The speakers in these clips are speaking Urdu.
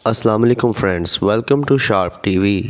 السلام علیکم friends, welcome to Sharp T V.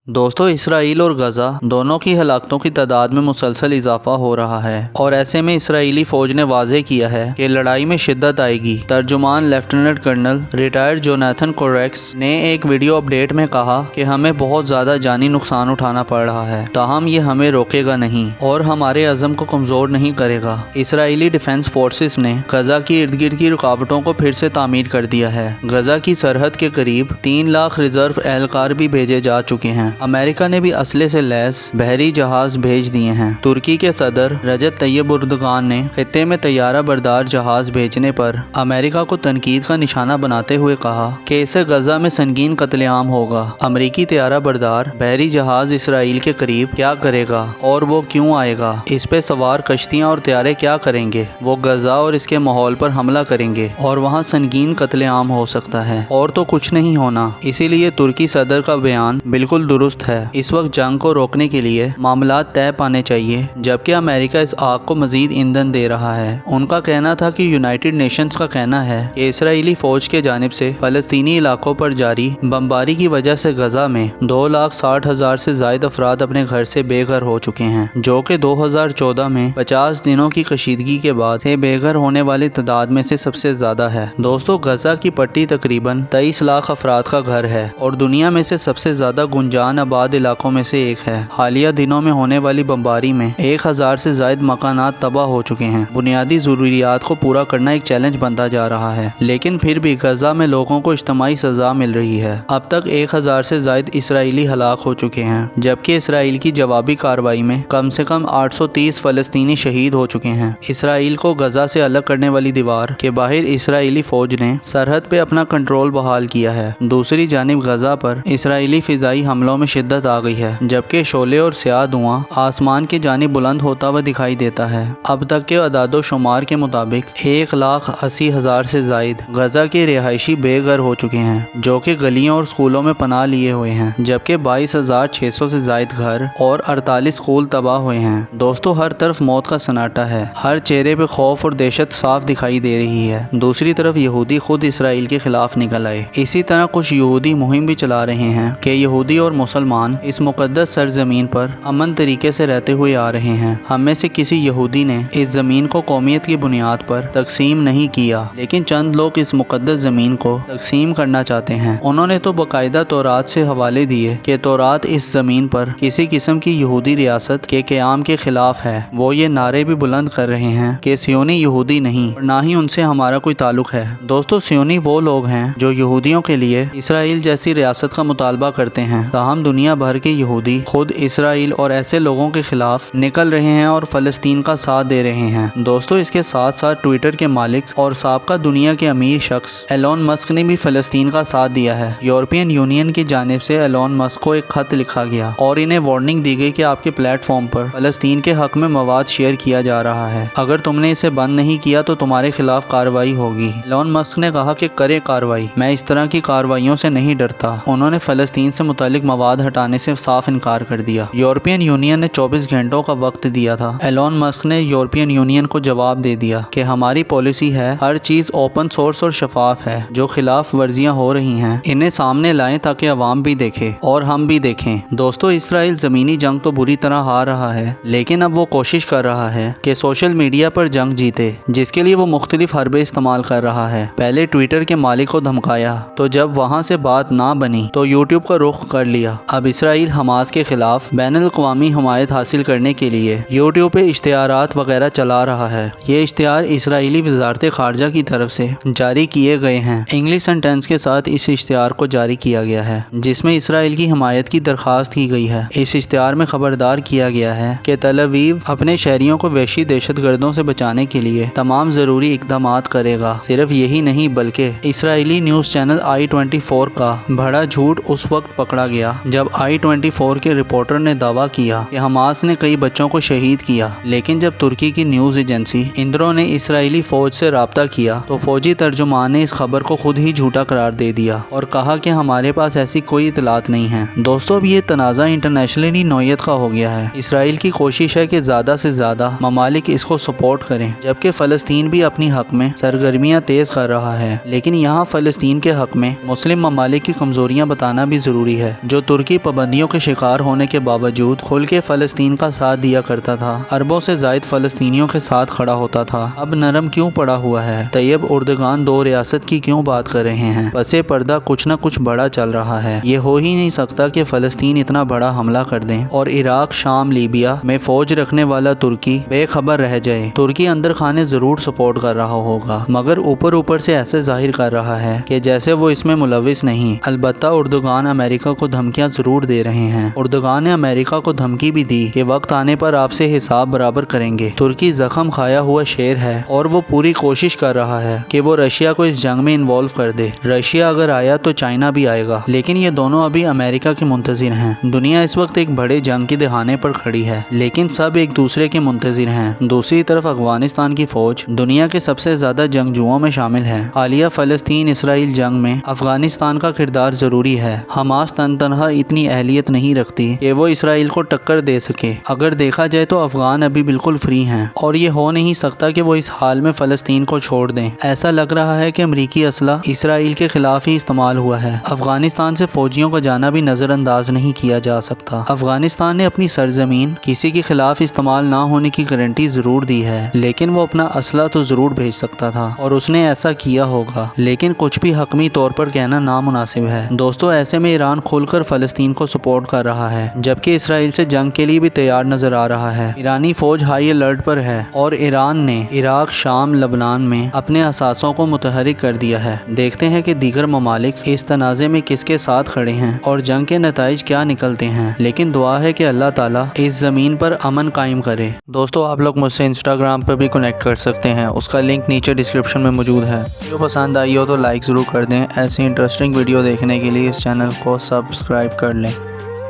دوستو، اسرائیل اور غزہ دونوں کی ہلاکتوں کی تعداد میں مسلسل اضافہ ہو رہا ہے اور ایسے میں اسرائیلی فوج نے واضح کیا ہے کہ لڑائی میں شدت آئے گی۔ ترجمان لیفٹیننٹ کرنل ریٹائرڈ جونیتھن کوریکس نے ایک ویڈیو اپڈیٹ میں کہا کہ ہمیں بہت زیادہ جانی نقصان اٹھانا پڑ رہا ہے، تاہم یہ ہمیں روکے گا نہیں اور ہمارے عزم کو کمزور نہیں کرے گا۔ اسرائیلی ڈیفنس فورسز نے غزہ کی ارد گرد کی رکاوٹوں کو پھر سے تعمیر کر دیا ہے۔ غزہ کی سرحد کے قریب 3 لاکھ ریزرو اہلکار بھی بھیجے جا چکے ہیں۔ امریکہ نے بھی اسلحے سے لیس بحری جہاز بھیج دیے ہیں۔ ترکی کے صدر رجب طیب اردوغان نے خطے میں طیارہ بردار جہاز بھیجنے پر امریکہ کو تنقید کا نشانہ بناتے ہوئے کہا کہ اسے غزہ میں سنگین قتل عام ہوگا۔ امریکی طیارہ بردار بحری جہاز اسرائیل کے قریب کیا کرے گا اور وہ کیوں آئے گا؟ اس پہ سوار کشتیاں اور طیارے کیا کریں گے؟ وہ غزہ اور اس کے ماحول پر حملہ کریں گے اور وہاں سنگین قتل عام ہو سکتا ہے اور تو کچھ نہیں ہونا۔ اسی لیے ترکی صدر کا بیان بالکل درست ہے۔ اس وقت جنگ کو روکنے کے لیے معاملات طے پانے چاہیے، جبکہ امریکہ اس آگ کو مزید ایندھن دے رہا ہے۔ ان کا کہنا تھا کہ یونائٹڈ نیشنز کا کہنا ہے کہ اسرائیلی فوج کے جانب سے فلسطینی علاقوں پر جاری بمباری کی وجہ سے غزہ میں 2,60,000 سے زائد افراد اپنے گھر سے بے گھر ہو چکے ہیں، جو کہ 2014 میں 50 دنوں کی کشیدگی کے بعد سے بے گھر ہونے والی تعداد میں سے سب سے زیادہ ہے۔ دوستو، غزہ کی پٹی تقریباً 23 لاکھ افراد کا گھر ہے اور دنیا میں سے سب سے زیادہ گنجان آباد علاقوں میں سے ایک ہے۔ حالیہ دنوں میں ہونے والی بمباری میں 1000 سے زائد مکانات تباہ ہو چکے ہیں۔ بنیادی ضروریات کو پورا کرنا ایک چیلنج بنتا جا رہا ہے، لیکن پھر بھی غزہ میں لوگوں کو اجتماعی سزا مل رہی ہے۔ اب تک 1000 سے زائد اسرائیلی ہلاک ہو چکے ہیں، جبکہ اسرائیل کی جوابی کارروائی میں کم سے کم 830 فلسطینی شہید ہو چکے ہیں۔ اسرائیل کو غزہ سے الگ کرنے والی دیوار کے باہر اسرائیلی فوج نے سرحد پہ اپنا کنٹرول بحال کیا ہے۔ دوسری جانب غزہ پر اسرائیلی فضائی حملوں میں شدت آ گئی ہے، جبکہ شعلے اور سیاہ دھواں آسمان کی جانب بلند ہوتا ہوا دکھائی دیتا ہے۔ اب تک کے اعداد و شمار کے مطابق 1,80,000 سے زائد غزہ کے رہائشی بے گھر ہو چکے ہیں، جو کہ گلیوں اور سکولوں میں پناہ لیے ہوئے ہیں، جبکہ 22,600 سے زائد گھر اور 48 سکول تباہ ہوئے ہیں۔ دوستو، ہر طرف موت کا سناٹا ہے، ہر چہرے پہ خوف اور دہشت صاف دکھائی دے رہی ہے۔ دوسری طرف یہودی خود اسرائیل کے خلاف نکل آئے۔ اسی طرح کچھ یہودی مہم بھی چلا رہے ہیں کہ یہودی اور مسلمان اس مقدس سرزمین پر امن طریقے سے رہتے ہوئے آ رہے ہیں۔ ہم میں سے کسی یہودی نے اس زمین کو قومیت کی بنیاد پر تقسیم نہیں کیا، لیکن چند لوگ اس مقدس زمین کو تقسیم کرنا چاہتے ہیں۔ انہوں نے تو باقاعدہ تورات سے حوالے دیے کہ تورات اس زمین پر کسی قسم کی یہودی ریاست کے قیام کے خلاف ہے۔ وہ یہ نعرے بھی بلند کر رہے ہیں کہ سیونی یہودی نہیں اور نہ ہی ان سے ہمارا کوئی تعلق ہے۔ دوستو، سیونی وہ لوگ ہیں جو یہودیوں کے لیے اسرائیل جیسی ریاست کا مطالبہ کرتے ہیں، تاہم دنیا بھر کے یہودی خود اسرائیل اور ایسے لوگوں کے خلاف نکل رہے ہیں اور فلسطین کا ساتھ دے رہے ہیں۔ دوستو، اس کے ساتھ ساتھ ٹویٹر کے مالک اور سابقہ دنیا کے امیر شخص ایلون مسک نے بھی فلسطین کا ساتھ دیا ہے۔ یورپین یونین کی جانب سے ایلون مسک کو ایک خط لکھا گیا اور انہیں وارننگ دی گئی کہ آپ کے پلیٹ فارم پر فلسطین کے حق میں مواد شیئر کیا جا رہا ہے، اگر تم نے اسے بند نہیں کیا تو تمہارے خلاف کارروائی ہوگی۔ ایلون مسک نے کہا کہ کرے کارروائی، میں اس طرح کی کارروائیوں سے نہیں ڈرتا۔ انہوں نے فلسطین سے متعلق مواد ہٹانے سے صاف انکار کر دیا۔ یورپین یونین نے 24 گھنٹوں کا وقت دیا تھا۔ ایلون مسک نے یورپین یونین کو جواب دے دیا کہ ہماری پالیسی ہے ہر چیز اوپن سورس اور شفاف ہے، جو خلاف ورزیاں ہو رہی ہیں انہیں سامنے لائیں تاکہ عوام بھی دیکھے اور ہم بھی دیکھیں۔ دوستو، اسرائیل زمینی جنگ تو بری طرح ہار رہا ہے، لیکن اب وہ کوشش کر رہا ہے کہ سوشل میڈیا پر جنگ جیتے، جس کے لیے وہ مختلف حربے استعمال کر رہا ہے۔ پہلے ٹویٹر کے مالک کو دھمکایا، تو جب وہاں سے بات نہ بنی تو یوٹیوب کا رخ کر لیا۔ اب اسرائیل حماس کے خلاف بین الاقوامی حمایت حاصل کرنے کے لیے یوٹیوب پہ اشتہارات وغیرہ چلا رہا ہے۔ یہ اشتہار اسرائیلی وزارت خارجہ کی طرف سے جاری کیے گئے ہیں۔ انگلش سینٹینس کے ساتھ اس اشتہار کو جاری کیا گیا ہے، جس میں اسرائیل کی حمایت کی درخواست کی گئی ہے۔ اس اشتہار میں خبردار کیا گیا ہے کہ تل ابیب اپنے شہریوں کو وحشی دہشت گردوں سے بچانے کے لیے تمام ضروری اقدامات کرے گا۔ صرف یہی نہیں بلکہ اسرائیلی نیوز چینل I-24 کا بڑا جھوٹ اس وقت پکڑا گیا جب I-24 کے رپورٹر نے دعویٰ کیا کہ حماس نے کئی بچوں کو شہید کیا، لیکن جب ترکی کی نیوز ایجنسی اندرو نے اسرائیلی فوج سے رابطہ کیا تو فوجی ترجمان نے اس خبر کو خود ہی جھوٹا قرار دے دیا اور کہا کہ ہمارے پاس ایسی کوئی اطلاعات نہیں ہیں۔ دوستو، اب یہ تنازع انٹرنیشنلی نوعیت کا ہو گیا ہے۔ اسرائیل کی کوشش ہے کہ زیادہ سے زیادہ ممالک اس کو سپورٹ کریں، جبکہ فلسطین بھی اپنی حق میں سرگرمیاں تیز کر رہا ہے۔ لیکن یہاں فلسطین کے حق میں مسلم ممالک کی کمزوریاں بتانا بھی ضروری ہے، جو ترکی پابندیوں کے شکار ہونے کے باوجود کھل کے فلسطین کا ساتھ دیا کرتا تھا، اربوں سے زائد فلسطینیوں کے ساتھ کھڑا ہوتا تھا۔ اب نرم کیوں پڑا ہوا ہے؟ طیب اردگان دو ریاست کی کیوں بات کر رہے ہیں؟ پس پردہ کچھ نہ کچھ بڑا چل رہا ہے۔ یہ ہو ہی نہیں سکتا کہ فلسطین اتنا بڑا حملہ کر دیں اور عراق، شام، لیبیا میں فوج رکھنے والا ترکی بے خبر رہ جائے۔ ترکی اندر خانے ضرور سپورٹ کر رہا ہوگا، مگر اوپر سے ایسے ظاہر کر رہا ہے کہ جیسے وہ اس میں ملوث نہیں۔ البتہ اردگان امریکہ کو دھمکیاں ضرور دے رہے ہیں۔ اردگان نے امریکہ کو دھمکی بھی دی کہ وقت آنے پر آپ سے حساب برابر کریں گے۔ ترکی زخم کھایا ہوا شیر ہے اور وہ پوری کوشش کر رہا ہے کہ وہ رشیا کو اس جنگ میں انوالو کر دے۔ رشیا اگر آیا تو چائنا بھی آئے گا، لیکن یہ دونوں ابھی امریکہ کے منتظر ہیں۔ دنیا اس وقت ایک بڑے جنگ کے دہانے پر کھڑی ہے، لیکن سب ایک دوسرے کے منتظر ہیں۔ دوسری طرف افغانستان کی فوج دنیا کے سب سے زیادہ جنگجوؤں میں شامل ہے۔ حالیہ فلسطین اسرائیل جنگ میں افغانستان کا کردار ضروری ہے۔ حماس تنہا اتنی اہلیت نہیں رکھتی کہ وہ اسرائیل کو ٹکر دے سکے۔ اگر دیکھا جائے تو افغان ابھی بالکل فری ہیں اور یہ ہو نہیں سکتا کہ وہ اس حال میں فلسطین کو چھوڑ دیں۔ ایسا لگ رہا ہے کہ امریکی اسلحہ اسرائیل کے خلاف ہی استعمال ہوا ہے۔ افغانستان سے فوجیوں کا جانا بھی نظر انداز نہیں کیا جا سکتا۔ افغانستان نے اپنی سرزمین کسی کے خلاف استعمال نہ ہونے کی گارنٹی ضرور دی ہے، لیکن وہ اپنا اسلحہ تو ضرور بھیج سکتا تھا اور اس نے ایسا کیا ہوگا، لیکن کچھ بھی حتمی طور پر کہنا نامناسب ہے۔ دوستو، ایسے میں ایران کھل کر فلسطین کو سپورٹ کر رہا ہے، جبکہ اسرائیل سے جنگ کے لیے بھی تیار نظر آ رہا ہے۔ ایرانی فوج ہائی الرٹ پر ہے اور ایران نے عراق، شام، لبنان میں اپنے اثاثوں کو متحرک کر دیا ہے۔ دیکھتے ہیں کہ دیگر ممالک اس تنازع میں کس کے ساتھ کھڑے ہیں اور جنگ کے نتائج کیا نکلتے ہیں، لیکن دعا ہے کہ اللہ تعالیٰ اس زمین پر امن قائم کرے۔ دوستو، آپ لوگ مجھ سے انسٹاگرام پہ بھی کنیکٹ کر سکتے ہیں، اس کا لنک نیچے ڈسکرپشن میں موجود ہے۔ جو پسند آئی ہو تو لائک ضرور کر دیں۔ ایسی انٹرسٹنگ ویڈیو دیکھنے کے لیے اس چینل کو سبسکرائب کر لیں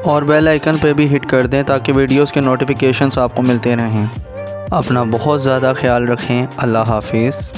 اور بیل آئیکن پہ بھی ہٹ کر دیں تاکہ ویڈیوز کے نوٹیفیکیشنز آپ کو ملتے رہیں۔ اپنا بہت زیادہ خیال رکھیں۔ اللہ حافظ۔